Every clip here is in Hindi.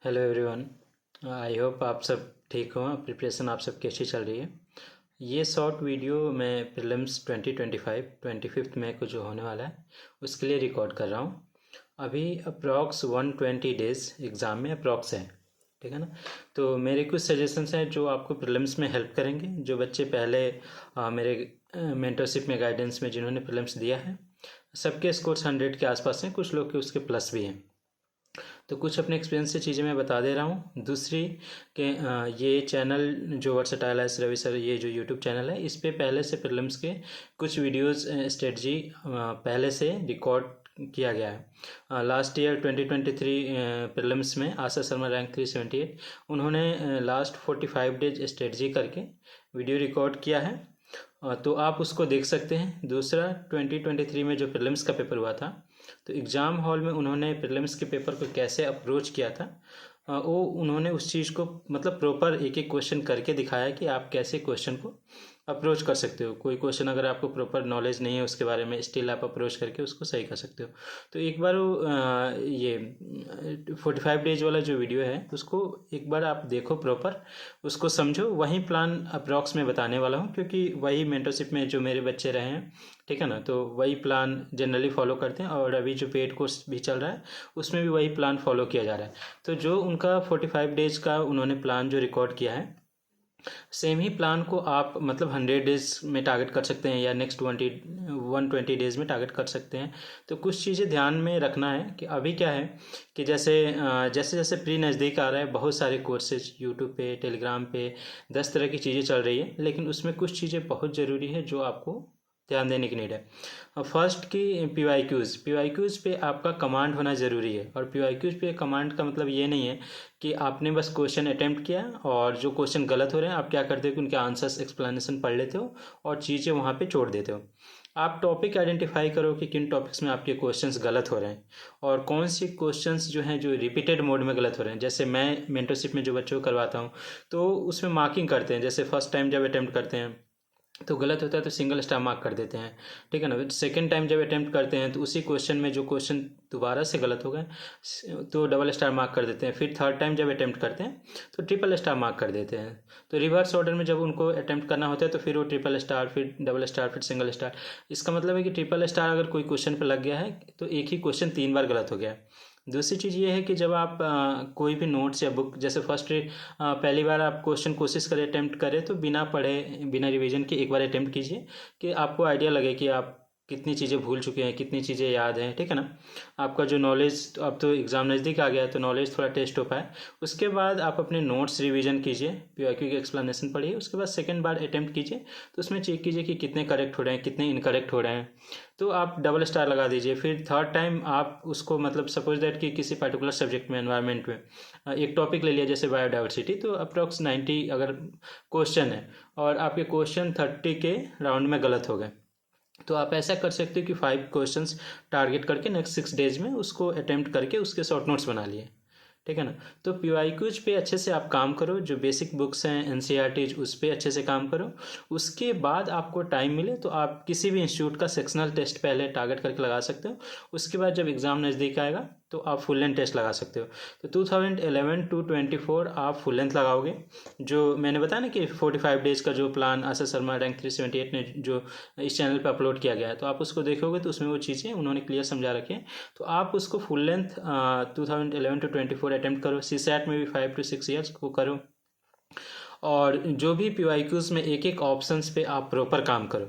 Hello everyone. आई होप आप सब ठीक हो। प्रिपरेशन आप सब कैसी चल रही है। ये शॉर्ट वीडियो मैं प्रीलिम्स 2025 25 मई को जो होने वाला है उसके लिए रिकॉर्ड कर रहा हूँ। अभी अप्रॉक्स 120 डेज एग्ज़ाम में अप्रॉक्स है, ठीक है ना। तो मेरे कुछ सजेशंस हैं जो आपको प्रीलिम्स में हेल्प करेंगे। जो बच्चे पहले मेरे मेंटरशिप में गाइडेंस में जिन्होंने प्रीलिम्स दिया है, सबके स्कोर्स 100 के आसपास हैं, कुछ लोग के उसके प्लस भी हैं। तो कुछ अपने एक्सपीरियंस से चीज़ें मैं बता दे रहा हूँ। दूसरी कि ये चैनल जो वर्सटाइल एस रवि सर, ये जो यूट्यूब चैनल है, इस पे पहले से प्रीलिम्स के कुछ वीडियोस स्ट्रेटजी पहले से रिकॉर्ड किया गया है। लास्ट ईयर 2023 प्रीलिम्स में आशा शर्मा रैंक 378, उन्होंने लास्ट 45 डेज स्ट्रेटजी करके वीडियो रिकॉर्ड किया है। तो आप उसको देख सकते हैं। दूसरा, 2023 में जो प्रीलिम्स का पेपर हुआ था, तो एग्ज़ाम हॉल में उन्होंने प्रीलिम्स के पेपर को कैसे अप्रोच किया था, वो उन्होंने उस चीज़ को मतलब प्रॉपर एक एक क्वेश्चन करके दिखाया कि आप कैसे क्वेश्चन को अप्रोच कर सकते हो। कोई क्वेश्चन अगर आपको प्रॉपर नॉलेज नहीं है उसके बारे में, स्टिल आप अप्रोच करके उसको सही कर सकते हो। तो एक बार वो ये 45 डेज वाला जो वीडियो है उसको एक बार आप देखो प्रॉपर, उसको समझो। वही प्लान अप्रॉक्स में बताने वाला हूँ, क्योंकि वही मेंटरशिप में जो मेरे बच्चे रहे हैं, ठीक है ना, तो वही प्लान जनरली फॉलो करते हैं। और अभी जो पेड कोर्स भी चल रहा है उसमें भी वही प्लान फॉलो किया जा रहा है। तो जो उनका 45 डेज का उन्होंने प्लान जो रिकॉर्ड किया है, सेम ही प्लान को आप मतलब 100 डेज में टारगेट कर सकते हैं या नेक्स्ट 120 डेज में टारगेट कर सकते हैं। तो कुछ चीज़ें ध्यान में रखना है कि अभी क्या है कि जैसे जैसे जैसे प्री नज़दीक आ रहा है, बहुत सारे कोर्सेज यूट्यूब पे, टेलीग्राम पे 10 तरह की चीज़ें चल रही है, लेकिन उसमें कुछ चीज़ें बहुत ज़रूरी है जो आपको ध्यान देने की नीड है। फर्स्ट की पी वाई क्यूज़ पे आपका कमांड होना ज़रूरी है। और पी वाई क्यूज़ पे कमांड का मतलब ये नहीं है कि आपने बस क्वेश्चन अटेम्प्ट किया और जो क्वेश्चन गलत हो रहे हैं आप क्या करते हो कि उनके आंसर्स एक्सप्लेनेशन पढ़ लेते हो और चीज़ें वहाँ पे छोड़ देते हो। आप टॉपिक आइडेंटिफाई करो कि किन टॉपिक्स में आपके क्वेश्चंस गलत हो रहे हैं और कौन सी क्वेश्चंस जो हैं जो रिपीटेड मोड में गलत हो रहे हैं। जैसे मैं मेंटरशिप में जो बच्चों को करवाता हूँ तो उसमें मार्किंग करते हैं। जैसे फर्स्ट टाइम जब अटेम्प्ट करते हैं तो गलत होता है तो सिंगल स्टार मार्क कर देते हैं, ठीक है ना। सेकेंड टाइम जब अटेम्प्ट करते हैं तो उसी क्वेश्चन में जो क्वेश्चन दोबारा से गलत हो गए तो डबल स्टार मार्क कर देते हैं। फिर थर्ड टाइम जब अटेम्प्ट करते हैं तो ट्रिपल स्टार मार्क कर देते हैं। तो रिवर्स ऑर्डर में जब उनको अटेम्प्ट करना होता है तो फिर वो ट्रिपल स्टार, फिर डबल स्टार, फिर सिंगल स्टार। इसका मतलब है कि ट्रिपल स्टार अगर कोई क्वेश्चन पर लग गया है तो एक ही क्वेश्चन 3 बार गलत हो गया है। दूसरी चीज़ ये है कि जब आप कोई भी नोट्स या बुक, जैसे फर्स्ट पहली बार आप क्वेश्चन कोशिश करें, अटेम्प्ट करें, तो बिना पढ़े बिना रिवीजन के एक बार अटेम्प्ट कीजिए कि आपको आइडिया लगे कि आप कितनी चीज़ें भूल चुके हैं, कितनी चीज़ें याद हैं, ठीक है ना। आपका जो नॉलेज, अब तो एग्ज़ाम नज़दीक आ गया है तो नॉलेज थोड़ा टेस्ट हो पाए। उसके बाद आप अपने नोट्स रिवीजन कीजिए, पीवाईक्यू की एक्सप्लेनेशन पढ़िए, उसके बाद सेकेंड बार अटेम्प्ट कीजिए तो उसमें चेक कीजिए कि कितने करेक्ट हो रहे हैं, कितने इनकरेक्ट हो रहे हैं। तो आप डबल स्टार लगा दीजिए। फिर थर्ड टाइम आप उसको मतलब सपोज दैट कि किसी पर्टिकुलर सब्जेक्ट में, एनवायरनमेंट में एक टॉपिक ले लिया जैसे बायोडाइवर्सिटी, तो अप्रॉक्स 90 अगर क्वेश्चन है और आपके क्वेश्चन 30 के राउंड में गलत हो गए, तो आप ऐसा कर सकते हो कि 5 क्वेश्चंस टारगेट करके नेक्स्ट 6 डेज में उसको अटेम्प्ट करके उसके शॉर्ट नोट्स बना लिए, ठीक है ना। तो पीवाईक्यूज पे अच्छे से आप काम करो, जो बेसिक बुक्स हैं एनसीईआरटी उस पर अच्छे से काम करो। उसके बाद आपको टाइम मिले तो आप किसी भी इंस्टीट्यूट का सेक्शनल टेस्ट पहले टारगेट करके लगा सकते हो। उसके बाद जब एग्ज़ाम नज़दीक आएगा तो आप फुल लेंथ टेस्ट लगा सकते हो। तो 2011 टू 24 आप फुल लेंथ लगाओगे। जो मैंने बताया ना कि 45 डेज़ का जो प्लान आशा शर्मा रैंक 378 ने जो इस चैनल पर अपलोड किया गया है, तो आप उसको देखोगे तो उसमें वो चीज़ें उन्होंने क्लियर समझा रखी हैं। तो आप उसको फुल लेंथ 2011 टू 24 अटेम्प्ट करो। सी सैट में भी 5 to 6 ईयर्स को करो। और जो भी पीवाईक्यूज़ में एक एक ऑप्शंस पे आप प्रॉपर काम करो।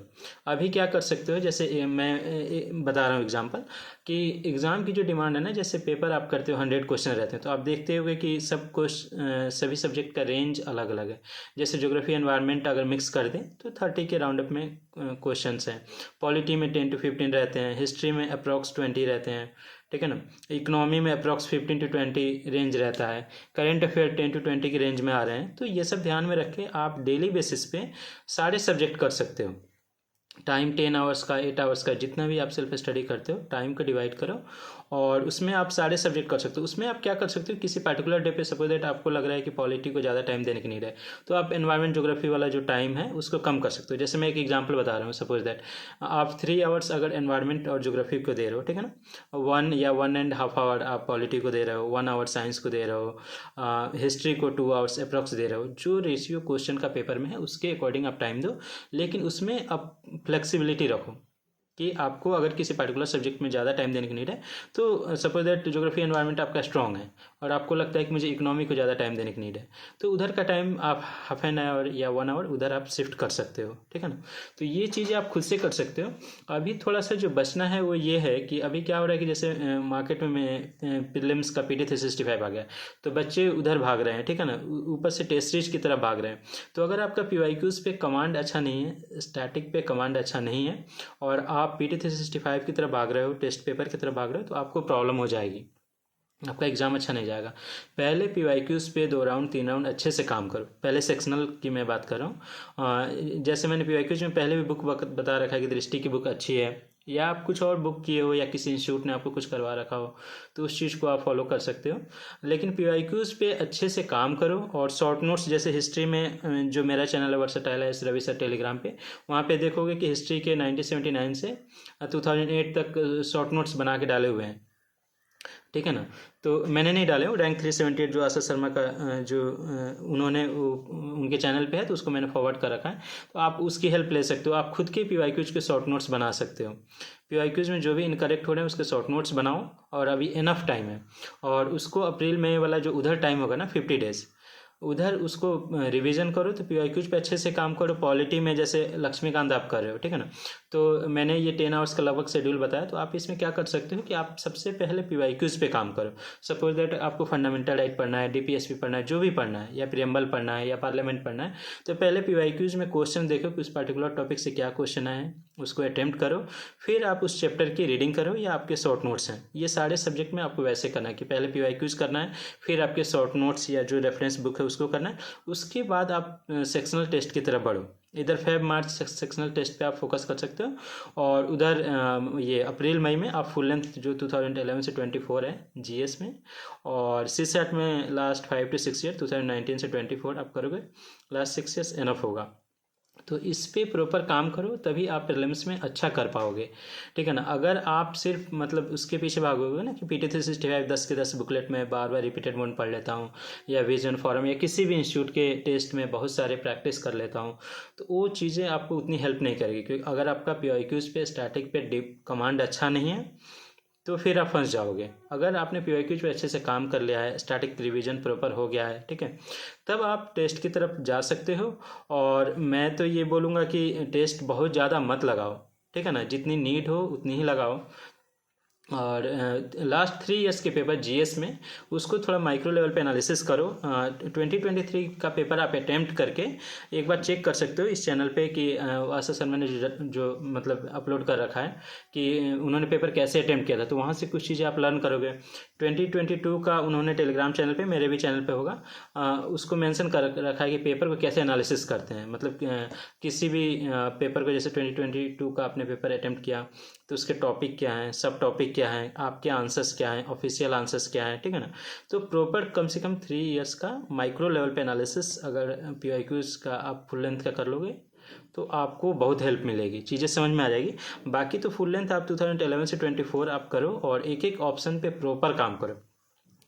अभी क्या कर सकते हो, जैसे मैं बता रहा हूँ एग्जांपल कि एग्ज़ाम की जो डिमांड है ना, जैसे पेपर आप करते हो 100 क्वेश्चन रहते हैं, तो आप देखते होगे कि सभी सब्जेक्ट का रेंज अलग अलग है। जैसे ज्योग्राफी एनवायरनमेंट अगर मिक्स कर दें तो 30 के राउंड अप में क्वेश्चन हैं। पॉलिटी में 10 to 15 रहते हैं। हिस्ट्री में अप्रॉक्स 20 रहते हैं, ठीक है ना। इकोनॉमी में अप्रॉक्स 15 to 20 रेंज रहता है। करेंट अफेयर 10 to 20 की रेंज में आ रहे हैं। तो ये सब ध्यान में रख के आप डेली बेसिस पे सारे सब्जेक्ट कर सकते हो। टाइम 10 आवर्स का, 8 आवर्स का, जितना भी आप सेल्फ स्टडी करते हो टाइम को डिवाइड करो और उसमें आप सारे सब्जेक्ट कर सकते हो। उसमें आप क्या कर सकते हो, किसी पर्टिकुलर डे पे सपोज दैट आपको लग रहा है कि पॉलिटी को ज़्यादा टाइम देने की नीड है, तो आप एनवायरमेंट ज्योग्राफी वाला जो टाइम है उसको कम कर सकते हो। जैसे मैं एक एग्जांपल बता रहा हूँ, सपोज दैट आप 3 आवर्स अगर एनवायरमेंट और ज्योग्राफी को दे रहे हो, ठीक है ना, 1 या 1.5 आवर आप पॉलिटी को दे रहे हो, 1 आवर साइंस को दे रहे हो, हिस्ट्री को 2 आवर्स अप्रॉक्स दे रहे हो, जो रेशियो क्वेश्चन का पेपर में है उसके अकॉर्डिंग आप टाइम दो, लेकिन उसमें आप फ्लेक्सिबिलिटी रखो कि आपको अगर किसी पर्टिकुलर सब्जेक्ट में ज़्यादा टाइम देने की नीड है, तो सपोज दैट ज्योग्राफी एनवायरनमेंट आपका स्ट्रॉन्ग है और आपको लगता है कि मुझे इकोनॉमी को ज़्यादा टाइम देने की नीड है, तो उधर का टाइम आप हाफ एन आवर या 1 आवर उधर आप शिफ्ट कर सकते हो, ठीक है ना। तो ये चीज़ें आप खुद से कर सकते हो। अभी थोड़ा सा जो बचना है वो ये है कि अभी क्या हो रहा है कि जैसे मार्केट में प्रीलिम्स का PT 365 आ गया, तो बच्चे उधर भाग रहे हैं, ठीक है ना, ऊपर से टेस्ट सीरीज की तरफ भाग रहे हैं। तो अगर आपका PYQs पे कमांड अच्छा नहीं है, स्टैटिक पे कमांड अच्छा नहीं है, और आप PT 365 की तरफ भाग रहे हो, टेस्ट पेपर की तरफ भाग रहे हो, तो आपको प्रॉब्लम हो जाएगी, आपका एग्ज़ाम अच्छा नहीं जाएगा। पहले PYQs पे 2 राउंड 3 राउंड अच्छे से काम करो। पहले सेक्शनल की मैं बात कर रहा हूँ, जैसे मैंने PYQs में पहले भी बुक बता रखा है कि दृष्टि की बुक अच्छी है, या आप कुछ और बुक किए हो या किसी इंस्टीट्यूट ने आपको कुछ करवा रखा हो, तो उस चीज़ को आप फॉलो कर सकते हो। लेकिन PYQs पे अच्छे से काम करो, और शॉर्ट नोट्स जैसे हिस्ट्री में जो मेरा चैनल है वर्सटाइल है रवि सर टेलीग्राम पे, वहाँ पे देखोगे कि हिस्ट्री के 1979 से 2008 तक शॉर्ट नोट्स बना के डाले हुए हैं, ठीक है ना। तो मैंने नहीं डाले, वो रैंक 378 जो आशा शर्मा का जो उन्होंने उनके चैनल पे है, तो उसको मैंने फॉरवर्ड कर रखा है, तो आप उसकी हेल्प ले सकते हो। आप खुद के PYQs के शॉर्ट नोट्स बना सकते हो। PYQs में जो भी इनकरेक्ट हो रहे हैं उसके शॉर्ट नोट्स बनाओ, और अभी इनफ टाइम है, और उसको अप्रैल मई वाला जो उधर टाइम होगा ना 50 डेज, उधर उसको रिवीजन करो। तो PYQs पे अच्छे से काम करो। पॉलिटी में जैसे लक्ष्मीकांत आप कर रहे हो, ठीक है ना, तो मैंने ये 10 आवर्स का लगभग शेड्यूल बताया, तो आप इसमें क्या कर सकते हो कि आप सबसे पहले PYQs पे काम करो। सपोज दैट आपको फंडामेंटल राइट पढ़ना है, DPSP पढ़ना है, जो भी पढ़ना है, या प्रियम्बल पढ़ना है, या पार्लियामेंट पढ़ना है, तो पहले PYQs में क्वेश्चन देखो कि उस पर्टिकुलर टॉपिक से क्या क्वेश्चन आए, उसको अटेम्प्ट करो, फिर आप उस चैप्टर की रीडिंग करो, या आपके शॉर्ट नोट्स हैं। ये सारे सब्जेक्ट में आपको वैसे करना है कि पहले PYQs करना है, फिर आपके शॉर्ट नोट्स या जो रेफरेंस बुक है उसको करना है, उसके बाद आप सेक्शनल टेस्ट की तरफ बढ़ो। इधर फेब मार्च सेक्शनल टेस्ट पे आप फोकस कर सकते हो, और उधर ये अप्रैल मई में आप फुल लेंथ जो 2011 से 24 है GS में, और CSAT में लास्ट 5 to 6 ईयर 2019 से 24 आप करोगे, लास्ट 6 ईयर्स इनफ होगा। तो इस पे प्रॉपर काम करो, तभी आप प्रीलिम्स में अच्छा कर पाओगे, ठीक है ना। अगर आप सिर्फ मतलब उसके पीछे भागोगे ना कि PT 365 10 के 10 बुकलेट में बार बार रिपीटेड मोड पढ़ लेता हूँ, या विजन फॉरम या किसी भी इंस्टीट्यूट के टेस्ट में बहुत सारे प्रैक्टिस कर लेता हूँ, तो वो चीज़ें आपको उतनी हेल्प नहीं करेगी। क्योंकि अगर आपका PYQs पे स्टैटिक पे डीप कमांड अच्छा नहीं है, तो फिर आप फंस जाओगे। अगर आपने PYQs पे अच्छे से काम कर लिया है, स्टैटिक रिवीजन प्रॉपर हो गया है, ठीक है, तब आप टेस्ट की तरफ जा सकते हो। और मैं तो ये बोलूँगा कि टेस्ट बहुत ज़्यादा मत लगाओ, ठीक है ना, जितनी नीड हो उतनी ही लगाओ। और लास्ट 3 इयर्स के पेपर GS में उसको थोड़ा माइक्रो लेवल पे एनालिसिस करो। 2023 का पेपर आप अटैम्प्ट करके एक बार चेक कर सकते हो इस चैनल पे कि आशा शर्मा ने जो मतलब अपलोड कर रखा है कि उन्होंने पेपर कैसे अटैम्प्ट किया था, तो वहाँ से कुछ चीज़ें आप लर्न करोगे। 2022 का उन्होंने टेलीग्राम चैनल पे, मेरे भी चैनल पे होगा, उसको मेंशन कर रखा है कि पेपर को कैसे एनालिसिस करते हैं। मतलब किसी भी पेपर को, जैसे 2022 का आपने पेपर अटैम्प्ट किया, तो उसके टॉपिक क्या हैं, सब टॉपिक क्या हैं, आपके आंसर्स क्या हैं, ऑफिशियल आंसर्स क्या हैं, ठीक है ना। तो प्रॉपर कम से कम 3 इयर्स का माइक्रो लेवल पे एनालिसिस अगर PYQs का आप फुल लेंथ का कर लोगे, तो आपको बहुत हेल्प मिलेगी, चीज़ें समझ में आ जाएगी। बाकी तो फुल लेंथ आप 2011 से 24 आप करो, और एक एक ऑप्शन पे प्रॉपर काम करो।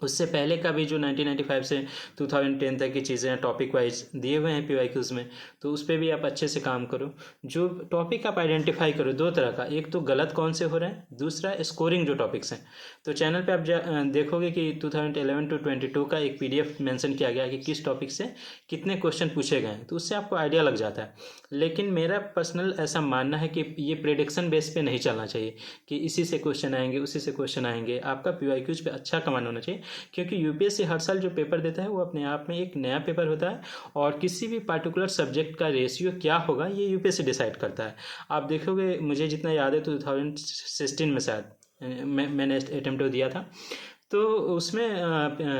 उससे पहले का भी जो 1995 से 2010 तक की चीज़ें हैं टॉपिक वाइज दिए हुए हैं PYQs में, तो उस पर भी आप अच्छे से काम करो। जो टॉपिक आप आइडेंटिफाई करो 2 तरह का, एक तो गलत कौन से हो रहे हैं, दूसरा स्कोरिंग जो टॉपिक्स हैं। तो चैनल पे आप देखोगे कि 2011 to 22 का एक PDF मेंशन किया गया है कि किस टॉपिक से कितने क्वेश्चन पूछे गए हैं, तो उससे आपको आइडिया लग जाता है। लेकिन मेरा पर्सनल ऐसा मानना है कि ये प्रेडिक्शन बेस पे नहीं चलना चाहिए कि इसी से क्वेश्चन आएंगे, उसी से क्वेश्चन आएंगे। आपका PYQs पे अच्छा कमांड होना चाहिए, क्योंकि UPSC हर साल जो पेपर देता है वो अपने आप में एक नया पेपर होता है, और किसी भी पार्टिकुलर सब्जेक्ट का रेशियो क्या होगा ये UPSC डिसाइड करता है। आप देखोगे, मुझे जितना याद है 2016 में शायद मैंने अटेम्प्ट दिया था, तो उसमें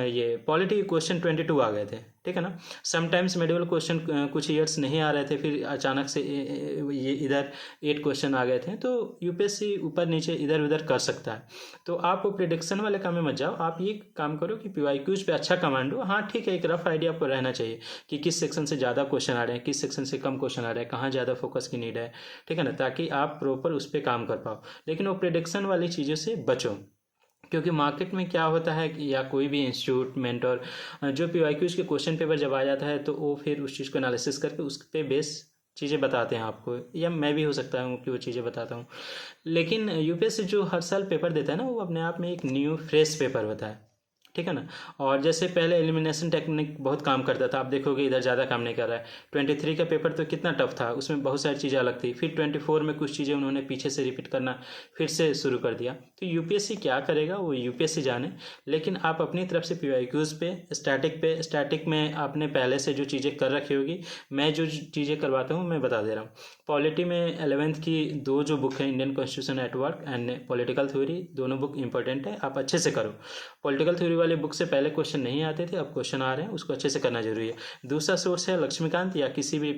ये पॉलिटी क्वेश्चन 22 आ गए थे, ठीक है ना। समटाइम्स मेडिवल क्वेश्चन कुछ ईयर्स नहीं आ रहे थे, फिर अचानक से ये इधर 8 क्वेश्चन आ गए थे। तो यूपीएससी ऊपर नीचे इधर उधर कर सकता है। तो आप प्रिडिक्शन वाले काम में मत जाओ, आप ये काम करो कि पीवाईक्यूज पे अच्छा कमांड हो। हाँ ठीक है, एक रफ आइडिया आपको रहना चाहिए कि किस सेक्शन से ज़्यादा क्वेश्चन आ रहे हैं, किस सेक्शन से कम क्वेश्चन आ रहे हैं, कहाँ ज़्यादा फोकस की नीड है, ठीक है ना, ताकि आप प्रॉपर उस पर काम कर पाओ। लेकिन वो प्रिडिक्शन वाली चीज़ों से बचो, क्योंकि मार्केट में क्या होता है कि या कोई भी इंस्टीट्यूट मेंटोर जो पीवाईक्यूज के क्वेश्चन पेपर जब आ जाता है तो वो फिर उस चीज़ को एनालिसिस करके उस पे बेस चीज़ें बताते हैं आपको, या मैं भी हो सकता हूँ कि वो चीज़ें बताता हूँ। लेकिन यूपीएससी जो हर साल पेपर देता है ना, वो अपने आप में एक न्यू फ्रेश पेपर होता है, ठीक है ना। और जैसे पहले एलिमिनेशन टेक्निक बहुत काम करता था, आप देखोगे इधर ज़्यादा काम नहीं कर रहा है। 23 का पेपर तो कितना टफ था, उसमें बहुत सारी चीज़ें अलग थी। फिर 24 में कुछ चीज़ें उन्होंने पीछे से रिपीट करना फिर से शुरू कर दिया। तो यूपीएससी क्या करेगा वो यूपीएससी जाने। लेकिन आप अपनी तरफ से पीवाईक्यूज पे स्टैटिक में आपने पहले से जो चीज़ें कर रखी होगी, मैं जो चीज़ें करवाता हूँ मैं बता दे रहा हूँ। पॉलिटी में 11th की 2 जो बुक है, Indian constitution at work and political theory, दोनों बुक इंपॉर्टेंट है, आप अच्छे से करो। पॉलिटिकल थ्योरी वाले बुक से पहले क्वेश्चन नहीं आते थे, अब क्वेश्चन आ रहे हैं, उसको अच्छे से करना जरूरी है। दूसरा सोर्स है लक्ष्मीकांत या किसी भी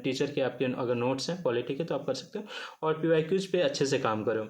टीचर के आपके अगर नोट्स हैं पॉलिटी के तो आप कर सकते हो। और पीवाईक्यूज पे अच्छे से काम करो।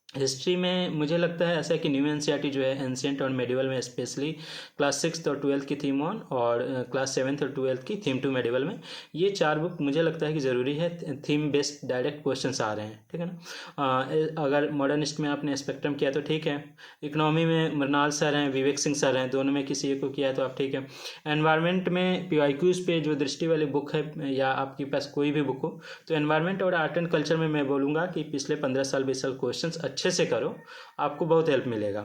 हिस्ट्री में मुझे लगता है ऐसा है कि न्यू एनसीईआरटी जो है एंशियंट और मेडिवल में स्पेशली क्लास 6 और 12 की थीम 1 और क्लास 7 और 12 की थीम 2 मेडिवल में, ये 4 बुक मुझे लगता है कि ज़रूरी है। थीम बेस्ड डायरेक्ट क्वेश्चंस आ रहे हैं, ठीक है ना। अगर मॉडर्निस्ट में आपने स्पेक्ट्रम किया तो ठीक है, इकोनॉमी में मृणाल सर हैं, विवेक सिंह सर हैं, दोनों में किसी एक को किया है तो आप ठीक है। एनवायरनमेंट में पीवाईक्यूज पे जो दृष्टि वाली बुक है या आपके पास कोई भी बुक हो, तो एनवायरनमेंट और आर्ट एंड कल्चर में मैं बोलूँगा कि पिछले 15 साल 20 साल क्वेश्चन अच्छे से करो, आपको बहुत हेल्प मिलेगा,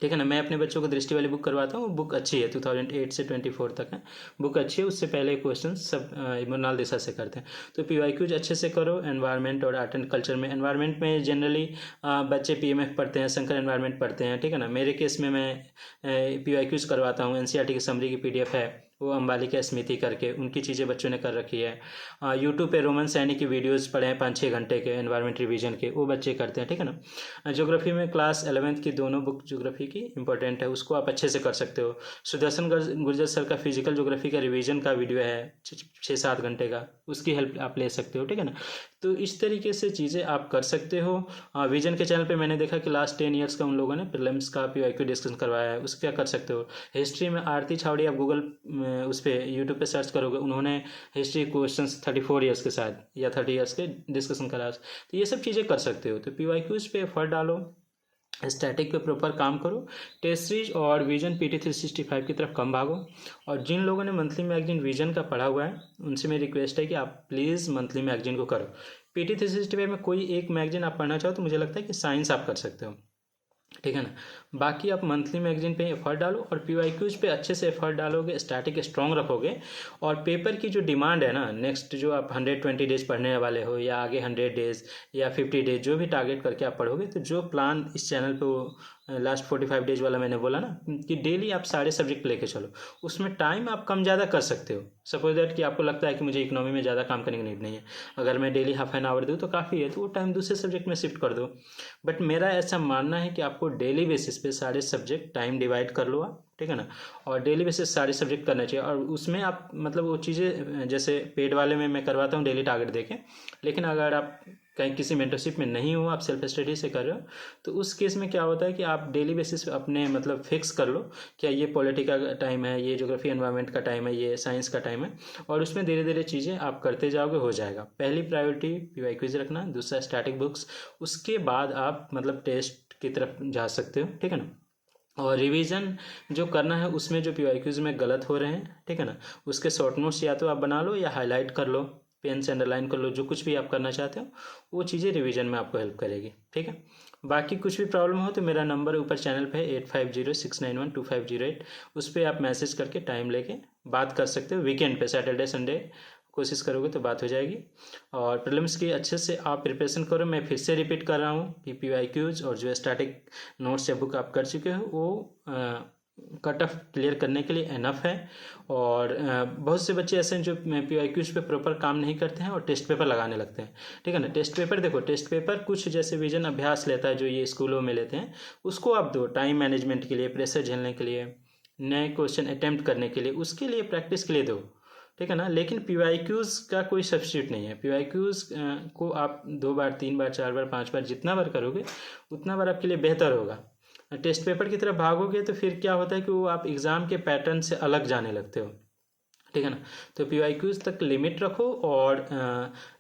ठीक है ना। मैं अपने बच्चों को दृष्टि वाली बुक करवाता हूँ, बुक अच्छी है, 2008 से 24 तक है, बुक अच्छी है। उससे पहले क्वेश्चन सब मृणाल देसाई से करते हैं। तो पीवाईक्यूज अच्छे से करो एनवायरनमेंट और आर्ट एंड कल्चर में। एनवायरनमेंट में जनरली बच्चे पीएमएफ पढ़ते हैं, शंकर एनवायरनमेंट पढ़ते हैं, ठीक है ना। मेरे केस में मैं पीवाईक्यूज करवाता हूँ, एनसीईआरटी की समरी की पीडीएफ है, वो अंबालिका स्मृति करके, उनकी चीज़ें बच्चों ने कर रखी है। यूट्यूब पे रोमन सैनी की वीडियोस पढ़े हैं 5-6 घंटे के एनवायरनमेंट रिवीजन के, वो बच्चे करते हैं, ठीक है ना। ज्योग्राफी में क्लास 11th की दोनों बुक ज्योग्राफी की इंपॉर्टेंट है, उसको आप अच्छे से कर सकते हो। सुदर्शन गुर्जर सर का फिजिकल ज्योग्राफी का रिवीजन का वीडियो है 6-7 घंटे का, उसकी हेल्प आप ले सकते हो, ठीक है ना। तो इस तरीके से चीज़ें आप कर सकते हो। विजन के चैनल पे मैंने देखा कि लास्ट 10 ईयर्स का उन लोगों ने प्रीलिम्स का पीवाईक्यू डिस्कशन करवाया है, उसका कर सकते हो। हिस्ट्री में आरती छावड़ी, आप गूगल उस पर यूट्यूब पे सर्च करोगे, उन्होंने हिस्ट्री क्वेश्चंस 34 ईयर्स के साथ या 30 ईयर्स के डिस्कशन करा। तो ये सब चीज़ें कर सकते हो। तो पीवाईक्यूज पे एफर्ट डालो, स्टैटिक पे प्रॉपर काम करो, टेस्ट सीरीज और विजन पीटी 365 की तरफ कम भागो। और जिन लोगों ने मंथली मैगजीन विजन का पढ़ा हुआ है उनसे मेरी रिक्वेस्ट है कि आप प्लीज़ मंथली मैगजीन को करो। पीटी 365 में कोई एक मैगजीन आप पढ़ना चाहो तो मुझे लगता है कि साइंस आप कर सकते हो, ठीक है ना। बाकी आप मंथली मैगजीन पे एफर्ट डालो और पीवाईक्यूज पे अच्छे से एफर्ट डालोगे, स्टैटिक स्ट्रॉन्ग रखोगे। और पेपर की जो डिमांड है ना, नेक्स्ट जो आप 120 डेज पढ़ने वाले हो या आगे 100 डेज या 50 डेज, जो भी टारगेट करके आप पढ़ोगे, तो जो प्लान इस चैनल पे वो लास्ट 45 डेज वाला मैंने बोला ना कि डेली आप सारे सब्जेक्ट लेके चलो, उसमें टाइम आप कम ज़्यादा कर सकते हो। सपोज दैट कि आपको लगता है कि मुझे इकोनॉमी में ज़्यादा काम करने की नीड नहीं है, अगर मैं डेली हाफ एन आवर दूँ तो काफ़ी है, तो वो टाइम दूसरे सब्जेक्ट में शिफ्ट कर दो। बट मेरा ऐसा मानना है कि आपको डेली बेसिस पे सारे सब्जेक्ट टाइम डिवाइड कर लो आप, ठीक है ना। और डेली बेसिस सारे सब्जेक्ट करना चाहिए। और उसमें आप मतलब वो चीज़ें जैसे पेड वाले में मैं करवाता हूँ डेली टारगेट देके, लेकिन अगर आप कहीं किसी मेंटरशिप में नहीं हो, आप सेल्फ स्टडी से कर रहे हो, तो उस केस में क्या होता है कि आप डेली बेसिस पे अपने मतलब फिक्स कर लो क्या ये पॉलिटी का टाइम है, ये ज्योग्राफी एनवायरनमेंट का टाइम है, ये साइंस का टाइम है। और उसमें धीरे धीरे चीज़ें आप करते जाओगे, हो जाएगा। पहली प्रायोरिटी पीवाईक्यूज रखना, दूसरा स्टैटिक बुक्स, उसके बाद आप मतलब टेस्ट की तरफ जा सकते हो, ठीक है ना। और रिवीजन जो करना है उसमें जो पीवाईक्यूज में गलत हो रहे हैं, ठीक है ना, उसके शॉर्ट नोट्स या तो आप बना लो या हाईलाइट कर लो, पेन से अंडरलाइन कर लो, जो कुछ भी आप करना चाहते हो वो चीज़ें रिवीजन में आपको हेल्प करेगी, ठीक है। बाकी कुछ भी प्रॉब्लम हो तो मेरा नंबर ऊपर चैनल पे है 8506912508, उस पर आप मैसेज करके टाइम लेके बात कर सकते हो। वीकेंड पे सैटरडे संडे कोशिश करोगे तो बात हो जाएगी। और प्रीलिम्स की अच्छे से आप प्रिपरेशन करो। मैं फिर से रिपीट कर रहा हूँ कि पीवाईक्यूज और जो स्टैटिक नोट्स या बुक आप कर चुके हो वो कट ऑफ क्लियर करने के लिए इनफ है। और बहुत से बच्चे ऐसे हैं जो PYQs पे प्रॉपर काम नहीं करते हैं और टेस्ट पेपर लगाने लगते हैं। ठीक है ना। टेस्ट पेपर देखो, टेस्ट पेपर कुछ जैसे विजन अभ्यास लेता है जो ये स्कूलों में लेते हैं, उसको आप दो टाइम मैनेजमेंट के लिए, प्रेशर झेलने के लिए, नए क्वेश्चन अटैम्प्ट करने के लिए, उसके लिए प्रैक्टिस के लिए दो। ठीक है ना। लेकिन PYQs का कोई सब्स्टिट्यूट नहीं है। PYQs को आप 2 बार 3 बार 4 बार 5 बार जितना बार करोगे उतना बार आपके लिए बेहतर होगा। टेस्ट पेपर की तरफ भागोगे तो फिर क्या होता है कि वो आप एग्ज़ाम के पैटर्न से अलग जाने लगते हो। ठीक है ना। तो PYQs तक लिमिट रखो और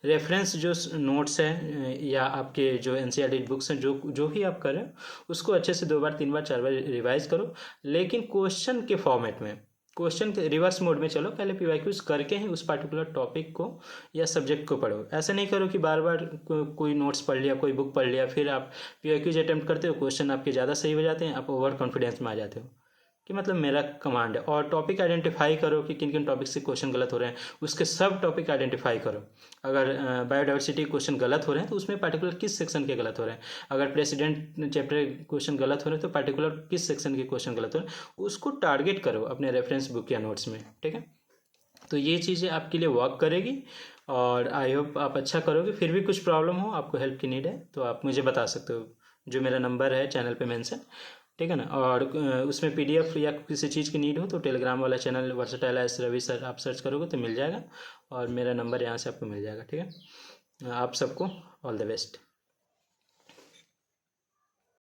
रेफरेंस जो नोट्स है या आपके जो NCERT बुक्स हैं, जो जो भी आप कर रहे हो उसको अच्छे से 2 बार 3 बार 4 बार रिवाइज करो, लेकिन क्वेश्चन के फॉर्मेट में, क्वेश्चन के रिवर्स मोड में चलो। पहले PYQs करके ही उस पार्टिकुलर टॉपिक को या सब्जेक्ट को पढ़ो। ऐसा नहीं करो कि बार बार कोई नोट्स पढ़ लिया, कोई बुक पढ़ लिया, फिर आप PYQs अटैम्प्ट करते हो, क्वेश्चन आपके ज़्यादा सही हो जाते हैं, आप ओवर कॉन्फिडेंस में आ जाते हो कि मतलब मेरा कमांड है। और टॉपिक आइडेंटिफाई करो कि किन किन टॉपिक से क्वेश्चन गलत हो रहे हैं, उसके सब टॉपिक आइडेंटिफाई करो। अगर बायोडाइवर्सिटी क्वेश्चन गलत हो रहे हैं तो उसमें पार्टिकुलर किस सेक्शन के गलत हो रहे हैं। अगर प्रेसिडेंट चैप्टर क्वेश्चन गलत हो रहे हैं तो पार्टिकुलर किस सेक्शन के क्वेश्चन गलत हो रहे हैं, उसको टारगेट करो अपने रेफरेंस बुक या नोट्स में। ठीक है। तो ये चीज़ें आपके लिए वर्क करेगी और आई होप आप अच्छा करोगे। फिर भी कुछ प्रॉब्लम हो, आपको हेल्प की नीड है तो आप मुझे बता सकते हो, जो मेरा नंबर है चैनल पे मेंशन। ठीक है ना। और उसमें PDF या किसी चीज़ की नीड हो तो टेलीग्राम वाला channel versatile S Ravi sir आप सर्च करोगे तो मिल जाएगा, और मेरा नंबर यहाँ से आपको मिल जाएगा। ठीक है। आप सबको ऑल द बेस्ट।